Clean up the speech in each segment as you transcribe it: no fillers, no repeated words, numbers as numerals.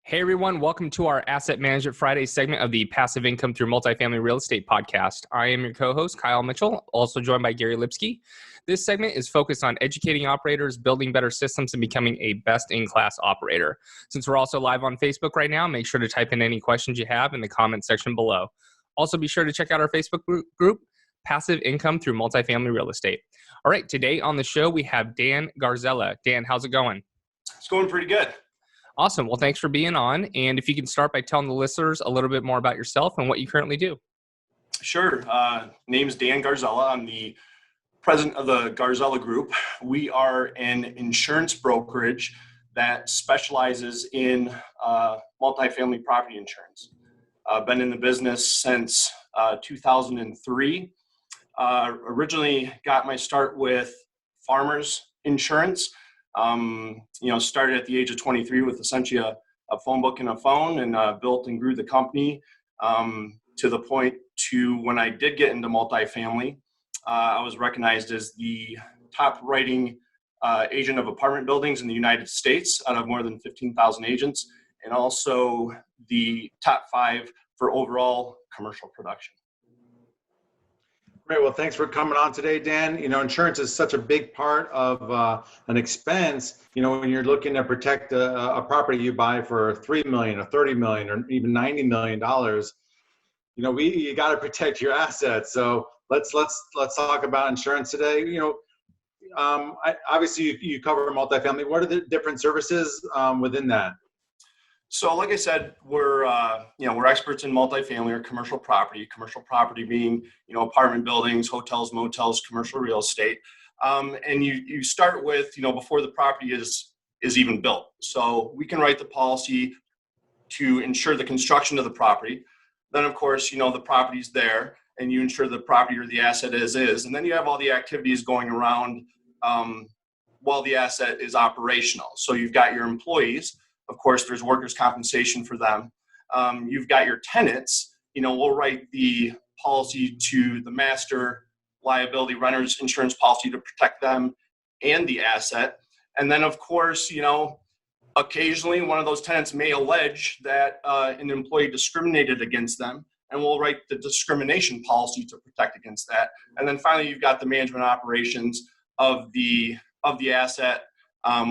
Hey everyone, welcome to our Asset Management Friday segment of the Passive Income Through Multifamily Real Estate podcast. I am your co-host, Kyle Mitchell, also joined by Gary Lipsky. This segment is focused on educating operators, building better systems, and becoming a best-in-class operator. Since we're also live on Facebook right now, make sure to type in any questions you have in the comment section below. Also, be sure to check out our Facebook group, Passive Income Through Multifamily Real Estate. All right, today on the show, we have Dan Garzella. Dan, how's it going? It's going pretty good. Awesome. Well, thanks for being on. And if you can start by telling the listeners a little bit more about yourself and what you currently do. Sure. Name's Dan Garzella. I'm the president of the Garzella Group. We are an insurance brokerage that specializes in multifamily property insurance. I've been in the business since 2003. Originally got my start with farmers insurance. Started at the age of 23 with essentially a phone book and a phone, and built and grew the company to the point to when I did get into multifamily, I was recognized as the top writing agent of apartment buildings in the United States out of more than 15,000 agents, and also the top 5 for overall commercial production. Great. Well, thanks for coming on today, Dan. Insurance is such a big part of an expense. When you're looking to protect a property you buy for $3 million or $30 million or even $90 million, you got to protect your assets. So let's talk about insurance today. Obviously you cover multifamily. What are the different services within that? So like I said, we're experts in multifamily or commercial property being, apartment buildings, hotels, motels, commercial real estate. And you start with, before the property is even built. So we can write the policy to ensure the construction of the property. Then of course, the property's there and you insure the property or the asset as is. And then you have all the activities going around while the asset is operational. So you've got your employees. Of course, there's workers' compensation for them. You've got your tenants. We'll write the policy to the master liability renter's insurance policy to protect them and the asset. And then, of course, occasionally one of those tenants may allege that an employee discriminated against them, and we'll write the discrimination policy to protect against that. And then finally, you've got the management operations of the asset.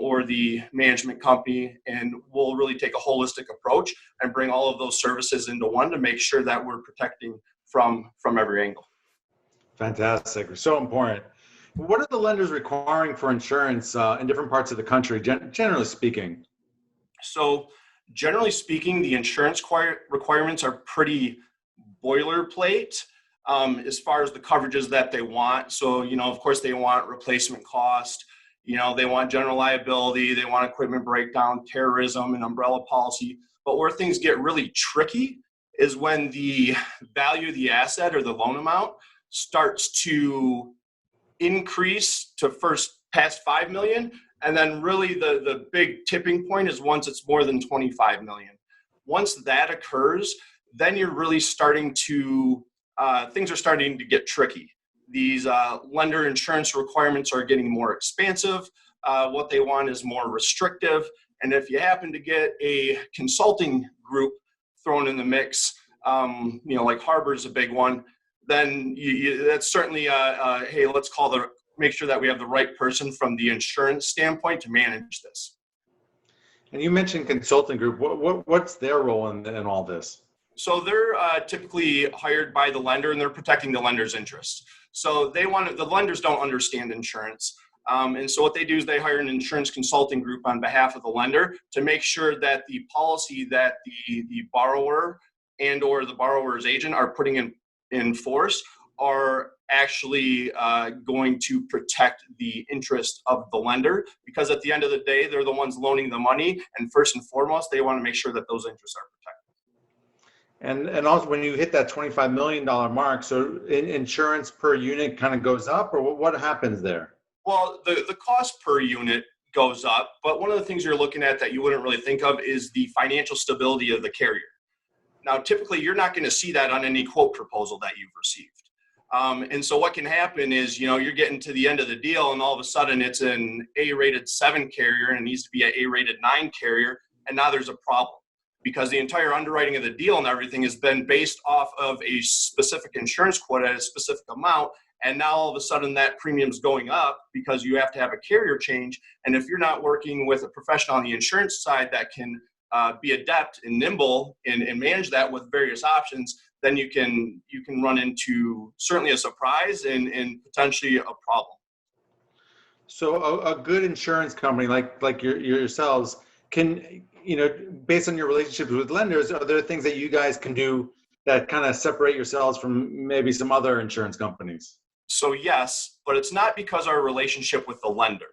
Or the management company, and we'll really take a holistic approach and bring all of those services into one to make sure that we're protecting from every angle. Fantastic. So important. What are the lenders requiring for insurance in different parts of the country, generally speaking? So generally speaking, the insurance requirements are pretty boilerplate as far as the coverages that they want. So, of course, they want replacement cost. They want general liability, they want equipment breakdown, terrorism, and umbrella policy. But where things get really tricky is when the value of the asset or the loan amount starts to increase to first past 5 million. And then really the big tipping point is once it's more than 25 million. Once that occurs, then you're really starting to, things are starting to get tricky. These lender insurance requirements are getting more expansive. What they want is more restrictive. And if you happen to get a consulting group thrown in the mix, like Harbor is a big one, then that's certainly, hey, let's make sure that we have the right person from the insurance standpoint to manage this. And you mentioned consulting group. What's their role in all this? So they're typically hired by the lender, and they're protecting the lender's interests. So the lenders don't understand insurance. And so what they do is they hire an insurance consulting group on behalf of the lender to make sure that the policy that the borrower and or the borrower's agent are putting in force are actually going to protect the interest of the lender, because at the end of the day, they're the ones loaning the money. And first and foremost, they want to make sure that those interests are protected. And also when you hit that $25 million mark, so insurance per unit kind of goes up, or what happens there? Well, the cost per unit goes up, but one of the things you're looking at that you wouldn't really think of is the financial stability of the carrier. Now, typically, you're not going to see that on any quote proposal that you've received. And so what can happen is, you're getting to the end of the deal and all of a sudden it's an A-rated 7 carrier and it needs to be an A-rated 9 carrier, and now there's a problem. because the entire underwriting of the deal and everything has been based off of a specific insurance quote at a specific amount. And now all of a sudden that premium's going up because you have to have a carrier change. And if you're not working with a professional on the insurance side that can be adept and nimble and manage that with various options, then you can run into certainly a surprise and potentially a problem. So a good insurance company like yourselves can, based on your relationships with lenders, are there things that you guys can do that kind of separate yourselves from maybe some other insurance companies? So yes, but it's not because our relationship with the lender.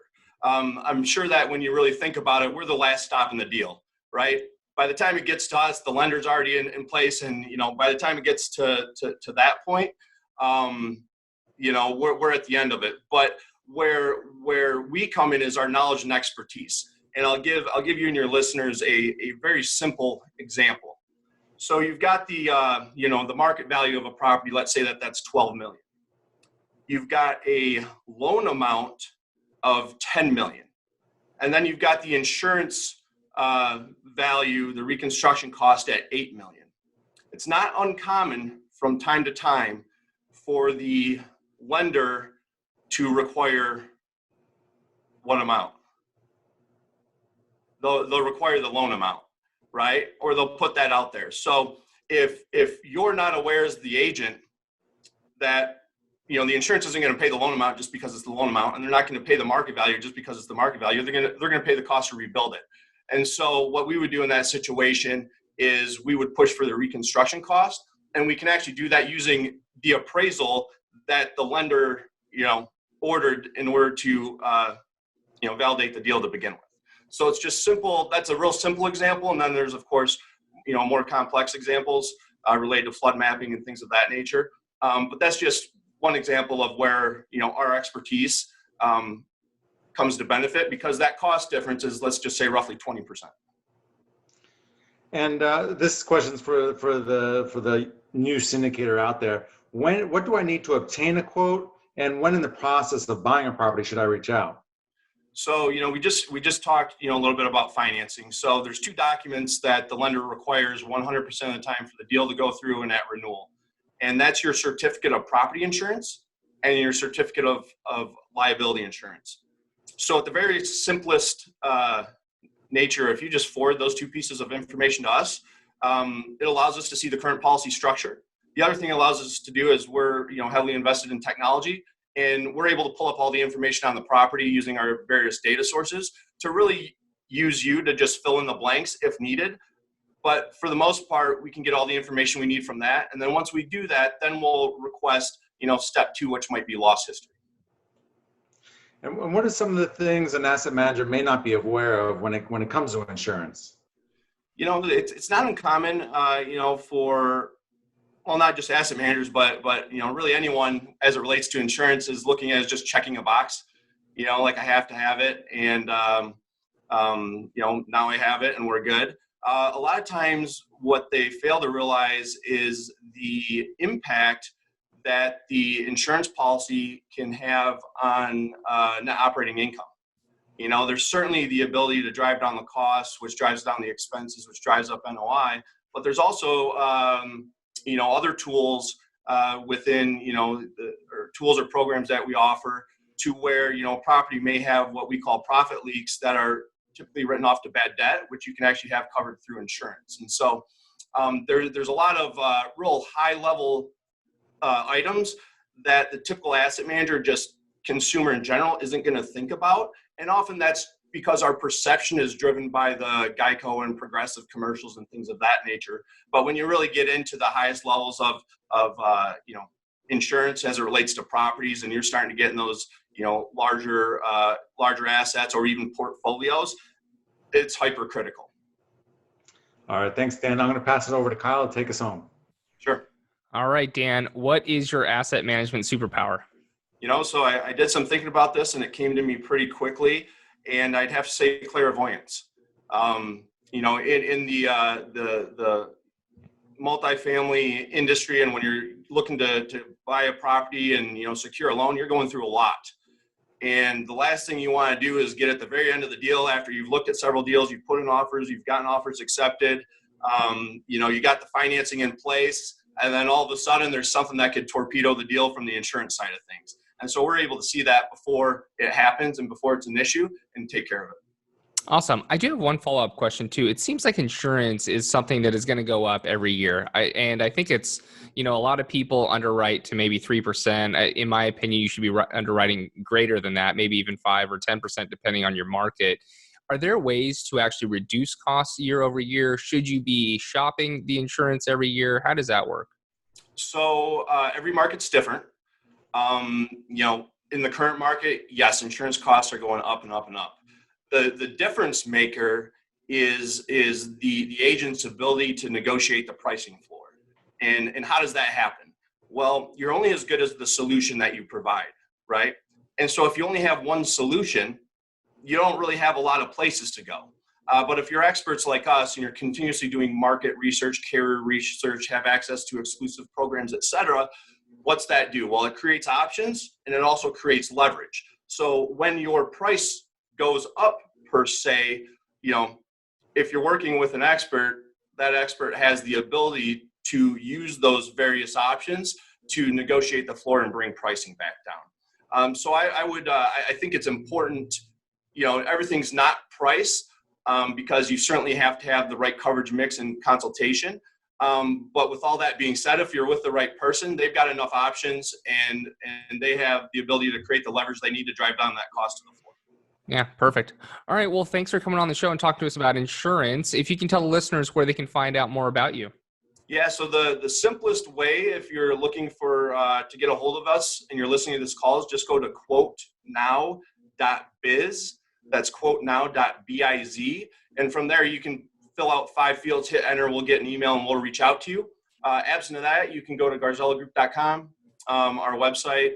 I'm sure that when you really think about it, we're the last stop in the deal, right? By the time it gets to us, the lender's already in place. And, by the time it gets to that point, we're at the end of it. But where we come in is our knowledge and expertise. And I'll give you and your listeners a very simple example. So you've got the market value of a property. Let's say that's 12 million. You've got a loan amount of 10 million. And then you've got the insurance value, the reconstruction cost at 8 million. It's not uncommon from time to time for the lender to require what amount? They'll require the loan amount, right? Or they'll put that out there. So if you're not aware as the agent that the insurance isn't going to pay the loan amount just because it's the loan amount, and they're not going to pay the market value just because it's the market value, they're going to pay the cost to rebuild it. And so what we would do in that situation is we would push for the reconstruction cost, and we can actually do that using the appraisal that the lender ordered in order to validate the deal to begin with. So it's just simple. That's a real simple example. And then there's, of course, more complex examples related to flood mapping and things of that nature. But that's just one example of where, our expertise comes to benefit, because that cost difference is, let's just say, roughly 20%. And this question's for the new syndicator out there. What do I need to obtain a quote, and when in the process of buying a property should I reach out? So, we just talked, a little bit about financing. So there's two documents that the lender requires 100% of the time for the deal to go through and at renewal. And that's your certificate of property insurance and your certificate of liability insurance. So at the very simplest nature, if you just forward those two pieces of information to us, it allows us to see the current policy structure. The other thing it allows us to do is we're heavily invested in technology, and we're able to pull up all the information on the property using our various data sources to really use you to just fill in the blanks if needed. But for the most part, we can get all the information we need from that. And then once we do that, then we'll request, step 2, which might be loss history. And what are some of the things an asset manager may not be aware of when it comes to insurance? It's not uncommon, for, well, not just asset managers, but really anyone as it relates to insurance is looking at as just checking a box, like I have to have it. And, now I have it and we're good. A lot of times what they fail to realize is the impact that the insurance policy can have on net operating income. There's certainly the ability to drive down the costs, which drives down the expenses, which drives up NOI. But there's also, other tools within, or tools or programs that we offer to where, property may have what we call profit leaks that are typically written off to bad debt, which you can actually have covered through insurance. And so there's a lot of real high level items that the typical asset manager, just consumer in general, isn't going to think about. And often that's because our perception is driven by the Geico and Progressive commercials and things of that nature. But when you really get into the highest levels of insurance as it relates to properties, and you're starting to get in those larger assets or even portfolios, it's hypercritical. All right, thanks, Dan. I'm going to pass it over to Kyle to take us home. Sure. All right, Dan, what is your asset management superpower? So I did some thinking about this, and it came to me pretty quickly, and I'd have to say clairvoyance. In the multifamily industry, and when you're looking to buy a property and secure a loan, you're going through a lot. And the last thing you want to do is get at the very end of the deal after you've looked at several deals, you've put in offers, you've gotten offers accepted, You got the financing in place, and then all of a sudden there's something that could torpedo the deal from the insurance side of things. And so we're able to see that before it happens and before it's an issue and take care of it. Awesome. I do have one follow-up question too. It seems like insurance is something that is going to go up every year. I think it's, a lot of people underwrite to maybe 3%. In my opinion, you should be underwriting greater than that, maybe even 5 or 10%, depending on your market. Are there ways to actually reduce costs year over year? Should you be shopping the insurance every year? How does that work? So every market's different. In the current market, yes, insurance costs are going up and up and up. The difference maker is the agent's ability to negotiate the pricing floor. And how does that happen? Well, you're only as good as the solution that you provide, right? And so if you only have one solution, you don't really have a lot of places to go. But if you're experts like us and you're continuously doing market research, carrier research, have access to exclusive programs, et cetera, what's that do? Well, it creates options and it also creates leverage. So when your price goes up per se, if you're working with an expert, that expert has the ability to use those various options to negotiate the floor and bring pricing back down. So I think it's important, everything's not price because you certainly have to have the right coverage mix and consultation. But with all that being said, if you're with the right person, they've got enough options and they have the ability to create the leverage they need to drive down that cost to the floor. Yeah, perfect. All right. Well, thanks for coming on the show and talking to us about insurance. If you can tell the listeners where they can find out more about you. Yeah, so the simplest way, if you're looking for to get a hold of us and you're listening to this call, is just go to quotenow.biz. That's quotenow.biz. And from there, you can fill out 5 fields, hit enter, we'll get an email and we'll reach out to you. Absent of that, you can go to garzellagroup.com, our website,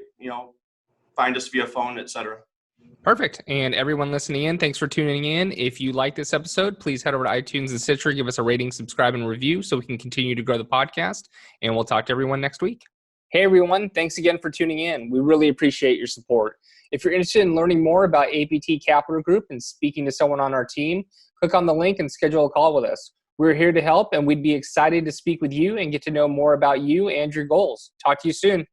find us via phone, etc. Perfect. And everyone listening in, thanks for tuning in. If you like this episode, please head over to iTunes and Stitcher, give us a rating, subscribe, and review so we can continue to grow the podcast. And we'll talk to everyone next week. Hey, everyone. Thanks again for tuning in. We really appreciate your support. If you're interested in learning more about APT Capital Group and speaking to someone on our team, click on the link and schedule a call with us. We're here to help, and we'd be excited to speak with you and get to know more about you and your goals. Talk to you soon.